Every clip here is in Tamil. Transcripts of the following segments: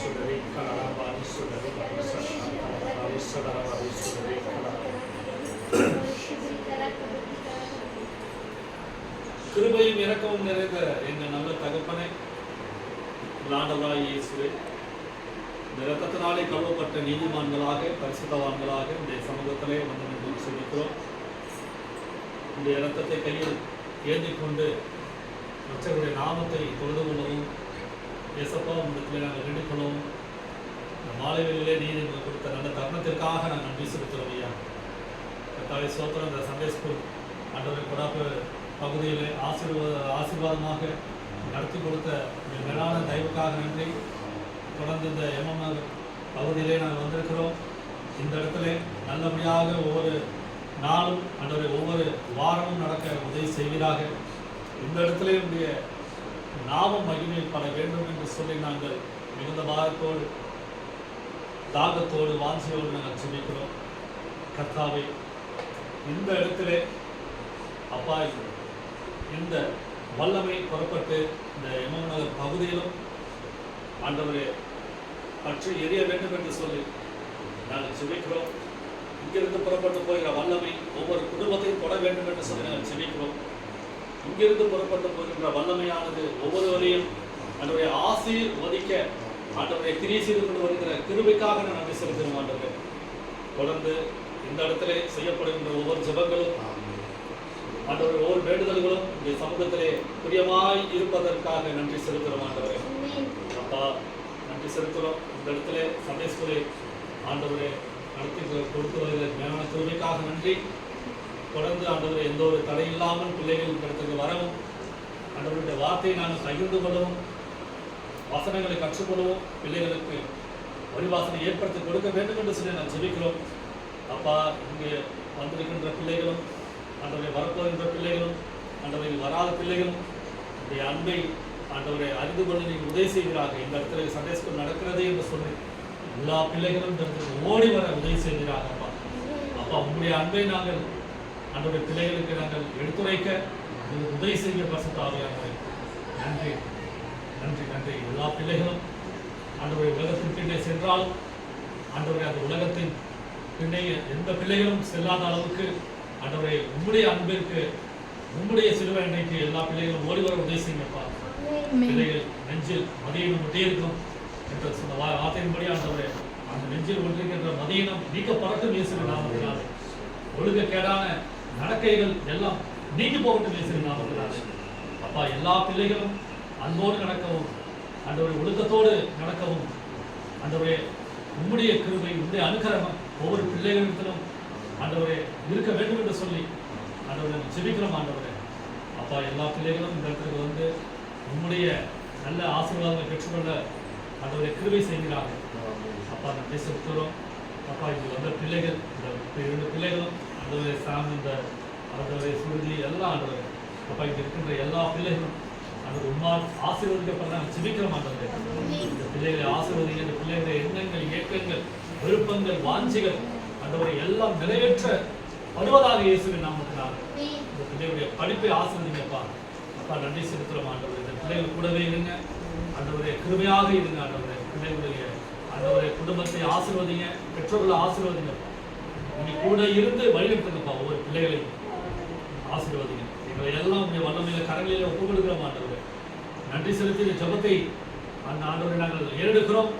சுடரை கலராபாரி சுடரை கலராபாரி சுடரவாரி சுடரை கிருபையும் இரக்கமும் நிறைந்த எங்கள் நல்ல தகப்பனை ஆண்டவராகிய இயேசுவே, இந்த இரத்தத்தினாலே கழுவப்பட்ட நீதிமான்களாக பரிசுத்தவான்களாக இந்த சமூகத்திலே வந்து நின்று சொல்லிக்கிறோம். இந்த இரத்தத்தை கையில் ஏந்தி கொண்டு மற்றவருடைய நாமத்தை தொழுது கொள்ளவும் இயேசப்பா உங்களிடத்தில் நாங்கள் வேண்டிக் கொள்ளவும் இந்த மாலைகளிலே நீதி கொடுத்த நல்ல தருணத்திற்காக நாங்கள் நன்றி செலுத்துகிறோம். ஐயா கர்த்தாவே ஸ்தோத்திரம். இந்த சண்டே ஸ்கூல் ஆண்டவரை கொடாப்பு பகுதியில் ஆசீர்வாதமாக நடத்தி கொடுத்த மேலான தயவுக்காக நன்றி. தொடர்ந்து இந்த எம்எம் பகுதியிலே நாங்கள் வந்திருக்கிறோம். இந்த இடத்துல நல்லபடியாக ஒவ்வொரு நாளும் ஆண்டவரை ஒவ்வொரு வாரமும் நடக்க உதவி செய்வீராக. இந்த இடத்துல உடைய நாமம் மகிமைப்பட வேண்டும் என்று சொல்லி நாங்கள் மிகுந்த பாரத்தோடு தாகத்தோடு வாஞ்சியோடு நாங்கள் ஜெபிக்கிறோம். கர்த்தாவே, இந்த இடத்துல அப்பா இந்த வல்லமை புறப்பட்டு இந்த எம்எம் நகர் பகுதியிலும் ஆண்டவரே பற்றி எரிய வேண்டும் என்று சொல்லி நாங்கள் ஜெபிக்கிறோம். இங்கிருந்து புறப்பட்டு போகிற வல்லமை ஒவ்வொரு குடும்பத்தையும் தொட வேண்டும் என்று சொல்லி நாங்கள் ஜெபிக்கிறோம். இங்கிருந்து புறப்பட்டு போகின்ற வல்லமையானது ஒவ்வொருவரையும் ஆண்டவரை ஆசீர்வதிக்க ஆண்டவரை கிரியை செய்து கொண்டு வருகிற கிருபைக்காக நான் நன்றி செலுத்துகிறோம். ஆண்டவரே தொடர்ந்து இந்த இடத்துல செய்யப்படுகின்ற ஒவ்வொரு ஜெபங்களும் ஆண்டவரை ஒவ்வொரு வேண்டுதல்களும் இந்த சமூகத்திலே பிரியமாய் இருப்பதற்காக நன்றி செலுத்துகிறோம். ஆண்டவரே அப்பா நன்றி செலுத்துகிறோம். இந்த இடத்துல சண்டே ஸ்கூலை ஆண்டவரை நடத்தி கொடுத்து வருகிற மேலான கிருபைக்காக நன்றி. தொடர்ந்து ஆண்டவரை எந்த ஒரு தடை இல்லாமல் பிள்ளைகள் இடத்துக்கு வரவும் ஆண்டவருடைய வார்த்தையை நாங்கள் பகிர்ந்து கொள்ளவும் வசனங்களை கற்றுக்கொள்ளவும் பிள்ளைகளுக்கு வழிவாசனை ஏற்படுத்தி கொடுக்க வேண்டும் என்று சொல்லி நான் ஜெபிக்கிறோம். அப்பா இங்கே வந்திருக்கின்ற பிள்ளைகளும் ஆண்டவரை வரப்போகின்ற பிள்ளைகளும் ஆண்டவரை வராத பிள்ளைகளும் இந்த அன்பை ஆண்டவரை அறிந்து கொள்ள நீங்கள் உதவி செய்கிறாங்க. இந்த இடத்துல சண்டே ஸ்கூல் நடக்கிறது என்று சொல்லி எல்லா பிள்ளைகளும் இந்த இடத்துக்கு ஓடி வர உதவி செய்கிறாங்க. அப்பா அப்பா உங்களுடைய அன்பை நாங்கள் ஆண்டவருடைய பிள்ளைகளுக்கு நாங்கள் எடுத்துரைக்க உங்களுக்கு உதவி செய்ய பரிசுத்த ஆவியானவரே நன்றி நன்றி நன்றி. எல்லா பிள்ளைகளும் ஆண்டவரை உலகத்தின் பின்னே சென்றாலும் ஆண்டவரை அந்த உலகத்தின் பின்னே எந்த பிள்ளைகளும் செல்லாத அளவுக்கு ஆண்டவரை உங்களுடைய அன்பிற்கு உங்களுடைய சிலுவை அன்னைக்கு எல்லா பிள்ளைகளும் ஓடி வர உதவி செய்யப்பா. பிள்ளைகள் நெஞ்சில் மதியினம் ஒட்டியிருக்கும் என்ற சொன்ன வார்த்தையின்படி ஆண்டவரை அந்த நெஞ்சில் ஒன்றிருக்கின்ற மதியினம் நீக்கப்படட்டும் இயேசுவின் நாமத்தினாலே. ஒழுங்கக்கேடான நடக்கைகள் எல்லாம் நீங்கி போகட்டும் இயேசுவின் நாமத்தினாலே. அப்பா எல்லா பிள்ளைகளும் அன்போடு நடக்கவும் ஆண்டவரை ஒழுக்கத்தோடு நடக்கவும் ஆண்டவரே உம்முடைய கிருபை உம்முடைய அனுகிரகம் ஒவ்வொரு பிள்ளைகளிடத்திலும் ஆண்டவரே இருக்க வேண்டும் என்று சொல்லி ஆண்டவரை ஜெபிக்கிறோம். ஆண்டவரே அப்பா எல்லா பிள்ளைகளும் இந்த இடத்துக்கு வந்து உம்முடைய நல்ல ஆசீர்வாதங்களை பெற்றுக்கொள்ள ஆண்டவரை கிருபை செய்கிறார்கள். அப்பா நன்றி செலுத்துகிறோம். அப்பா இது வந்த பிள்ளைகள் இந்த 2 பிள்ளைகளும் ஆண்டவரை சாமி இந்த ஆண்டவரை சுருதி எல்லாம் ஆண்டவரை அப்பா இங்கே இருக்கின்ற எல்லா பிள்ளைகளும் ஆண்டவர் உம்மால் ஆசீர்வதிக்கப்பட நாங்கள் ஜெபிக்கிறோம். ஆண்டவரை இந்த பிள்ளைகளை ஆசீர்வதிங்க. இந்த பிள்ளைகளுடைய எண்ணங்கள் ஏக்கங்கள் விருப்பங்கள் வாஞ்சிகள் ஆண்டவரை எல்லாம் நிறைவேற்ற வருவதாக இயேசுவின் நாமத்தினால இந்த பிள்ளைகளுடைய படிப்பை ஆசீர்வதிங்கப்பா. அப்பா நன்றி செலுத்துகிறோம். ஆண்டவரை இந்த பிள்ளைகள் கூடவே இருங்க. ஆண்டவரை கிருபையாக இருங்க. ஆண்டவரை பிள்ளைகளுடைய ஆண்டவரை குடும்பத்தை ஆசீர்வதிங்க. பெற்றோர்களை ஆசீர்வதிங்கப்பா. நீங்க கூட இருந்து வழிநடத்துங்கப்பா. ஒவ்வொரு பிள்ளைகளையும் ஆசீர்வதிங்க. எங்களை எல்லாம் உங்களுடைய வல்லமையில கரங்களிலே ஒப்புக் கொடுக்கிறோம். ஆண்டவரை நன்றி செலுத்தி இந்த ஜெபத்தை அந்த ஆண்டவரை நாங்கள் ஏறெடுக்கிறோம்.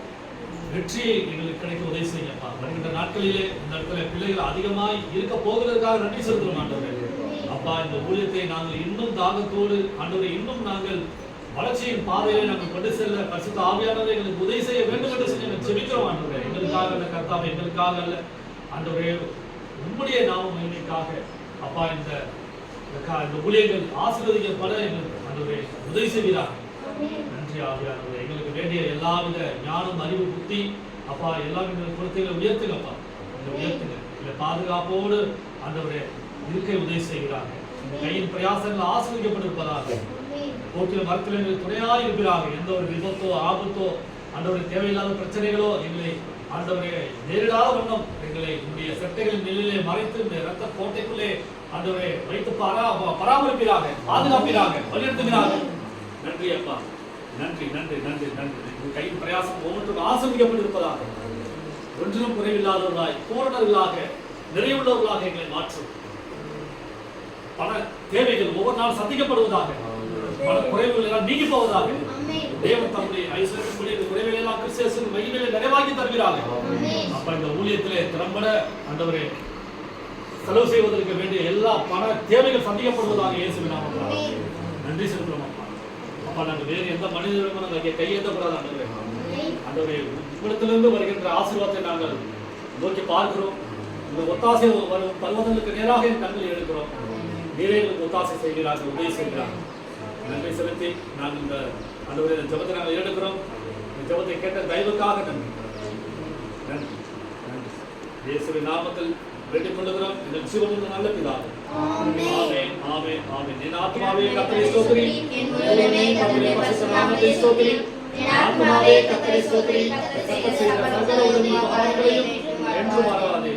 வெற்றியை எங்களுக்கு கிடைக்க உதவி செய்யுங்கப்பா. வருகின்ற நாட்களிலே இந்த இடத்துல பிள்ளைகள் அதிகமாய் இருக்க போகிறதுக்காக நன்றி செலுத்துகிறோம். ஆண்டவரை அப்பா இந்த ஊழியத்தை நாங்கள் இன்னும் தாகத்தோடு ஆண்டவரை இன்னும் நாங்கள் வளர்ச்சியின் பாதையிலே நாங்கள் கொண்டு செல்ல பரிசுத்த ஆவியானவரை எங்களுக்கு உதவி செய்ய வேண்டும் என்று சொல்லி நாங்கள் ஜெபிக்கிறோம். ஆண்டவரே எங்களுக்காக அல்ல கர்த்தாவே, எங்களுக்காக அல்ல ஆண்டவரே உம்முடைய நாம மகிமைக்காக அப்பா இந்த ஊழியர்கள் ஆசீர்வதிக்கப்பட எங்களுக்கு ஆண்டவரே உதவி செய்கிறார்கள். நன்றி ஆவியானவரே. எங்களுக்கு வேண்டிய எல்லாவித ஞானம் அறிவு புத்தி அப்பா எல்லாம் எங்களுக்கு கொடுத்தீங்களை உயர்த்துங்கப்பா. உயர்த்துங்க இல்லை பாதுகாப்போடு ஆண்டவரே இருக்கை உதவி செய்கிறார்கள். இந்த கையின் பிரயாசங்கள் ஆசீர்வதிக்கப்பட்டிருப்பதாக கோட்டில மரத்தில் எங்களுக்கு துணையாக இருக்கிறாங்க. எந்த ஒரு விபத்தோ ஆபத்தோ ஆண்டவரை தேவையில்லாத பிரச்சனைகளோ எங்களை ஆண்டவரே நேரிடாத வண்ணம் எங்களை உங்களுடைய சட்டைகளின் நிலையிலே மறைத்து இந்த இரத்த கோட்டைக்குள்ளே ஆண்டவரை வைத்து பராமரிப்பீராக, பாதுகாப்பீராக, வழிநடத்துகிறார்கள். நன்றி அப்பா, நன்றி நன்றி நன்றி நன்றி. கையின் பிரயாசம் ஒவ்வொன்றும் ஆசீர்வதிக்கப்பட்டிருப்பதாக, ஒன்றிலும் குறைவில்லாதவர்களாய் பூரணர்களாக நிறைவுள்ளவர்களாக எங்களை மாற்றும். பண தேவைகள் ஒவ்வொரு நாள் சந்திக்கப்படுவதாக, பல குறைவுகள் எல்லாம் நீங்கி போவதாக. தேவன் தம்முடைய ஐஸ்வர்யத்தினுடைய குறைவுகளை எல்லாம் கிறிஸ்துவின் மகிமையிலே நிறைவாக்கி தருகிறாங்க. அப்ப இந்த ஊழியத்திலே திறம்பட ஆண்டவரே செலவு செய்வதற்கு வேண்டிய எல்லா பண தேவைகள் சந்திக்கப்படுவதாக இயேசுவின் நாமத்தினாலே நன்றி செலுத்துகிறோம். அப்பா நாங்கள் வேறு எந்த மனிதர்களும் நாங்கள் கையேற்றக்கூடாது. ஆண்டவரே உங்களிடத்திலிருந்து வருகின்ற ஆசீர்வாதத்தை நாங்கள் நோக்கி பார்க்கிறோம். இந்த ஒத்தாசை வரும் பருவங்களுக்கு நேராக என் கண்களை எடுக்கிறோம். நீரே எங்களுக்கு ஒத்தாசை செய்கிறார்கள், உதவி செய்கிறார்கள். நன்றி செலுத்தி நாங்கள் இந்த ஆண்டவரே இந்த ஜெபத்தை நாங்கள் எடுக்கிறோம். இந்த ஜெபத்தை கேட்ட தயவுக்காக நன்றி நன்றி நன்றி. இயேசுவின் நாமத்தில் வேண்டிக் கொள்ளுகிறோம் எங்கள் ஜீவனுள்ள நல்ல பிதாவே. ஆமென் ஆமென் ஆமென். என் ஆத்துமாவே கர்த்தரை ஸ்தோத்திரி, என் முழுவதுமே கர்த்தருடைய பரிசுத்த நாமத்தை ஸ்தோத்திரி. என் ஆத்துமாவே கர்த்தரை ஸ்தோத்திரி, கர்த்தர் செய்த சகல உதவி உபகாரங்களையும் என்று மறவாதே.